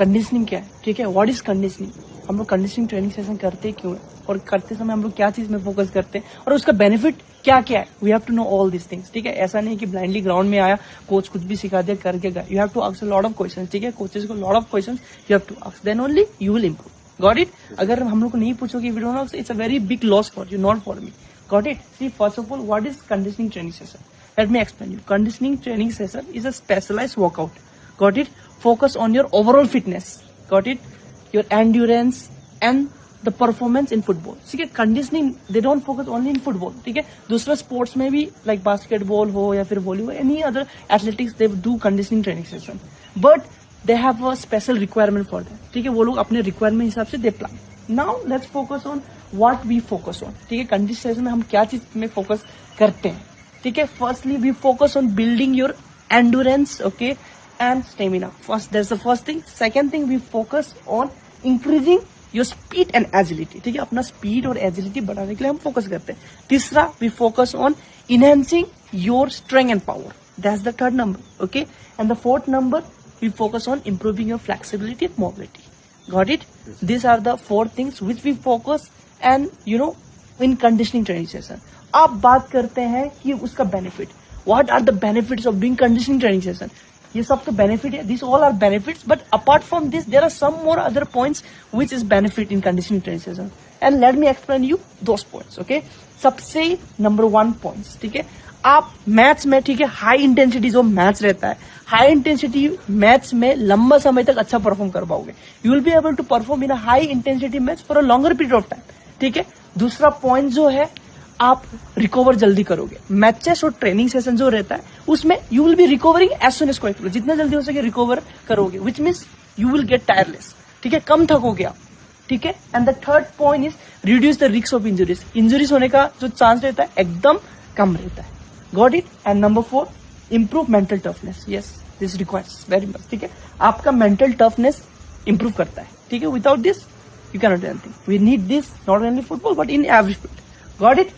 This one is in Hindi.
कंडीशनिंग क्या है, ठीक है, व्हाट इज कंडीशनिंग, हम लोग कंडीशनिंग ट्रेनिंग सेशन करते क्यों है, और करते समय हम लोग क्या चीज में फोकस करते हैं, और उसका बेनिफिट क्या क्या है, we have to know all this things, ठीक है। ऐसा नहीं कि ब्लाइंडली ग्राउंड में आया, कोच कुछ भी सिखा दिया करके गया, you have to ask a lot of questions, ठीक है, कोचेस को lot of questions you have to ask, then only you will improve, got it. अगर हम लोग को नहीं पूछोगे we don't know, it's a very big loss for you, not for me, got it. See first of all what is conditioning training session, let me explain you. Conditioning training session is a specialized workout, got it, focus on your overall fitness, got it, your endurance and the performance in football, ठीक है। Conditioning they don't focus only in football, ठीक है, दूसरे स्पोर्ट्स में भी लाइक बास्केटबॉल हो या फिर volleyball, any other athletics, they do conditioning training session, but they have a special requirement for that, ठीक है, वो लोग अपने रिक्वायरमेंट हिसाब से they plan. Now let's focus on what we focus on, ठीक है, कंडीशनिंग सेशन में हम क्या चीज में फोकस करते हैं, ठीक है। Firstly we focus on building your endurance, okay, and stamina, first that's the first thing. Second thing we focus on increasing your speed and agility, ठीक है, अपना स्पीड और एजिलिटी बढ़ाने के लिए हम फोकस करते हैं। तीसरा we focus on enhancing your strength and power, that's the third number, okay, and the fourth number we focus on improving your flexibility and mobility, got it. These are the four things which we focus and you know in conditioning training session. आप बात करते हैं कि उसका benefit, what are the benefits of doing conditioning training session, ये सब तो बेनिफिट है, this all are benefits, but apart from this there are some more other points which is benefit in conditioning training session, and let me explain you those points, okay. सबसे नंबर 1 पॉइंट्स, ठीक है, आप मैच में, ठीक है, हाई इंटेंसिटी जो मैच रहता है, हाई इंटेंसिटी मैच में लंबा समय तक अच्छा परफॉर्म कर पाओगे, you will be able to perform in a high intensity match for a longer period of time, ठीक है। दूसरा पॉइंट जो है, आप रिकवर जल्दी करोगे, मैचेस और ट्रेनिंग सेशन जो रहता है उसमें you will be recovering as soon as possible, जितना जल्दी हो सके रिकवर करोगे, which means you will get tireless, ठीक है, कम थकोगे आप, ठीक है। And the third point is reduce the risk of injuries, injuries होने का जो चांस रहता है एकदम कम रहता है, got it. And number 4 improve mental toughness, yes this requires very much, ठीक है, आपका मेंटल टफनेस इंप्रूव करता है, ठीक है, without this you cannot do anything, we need this not only football but in every field, got it।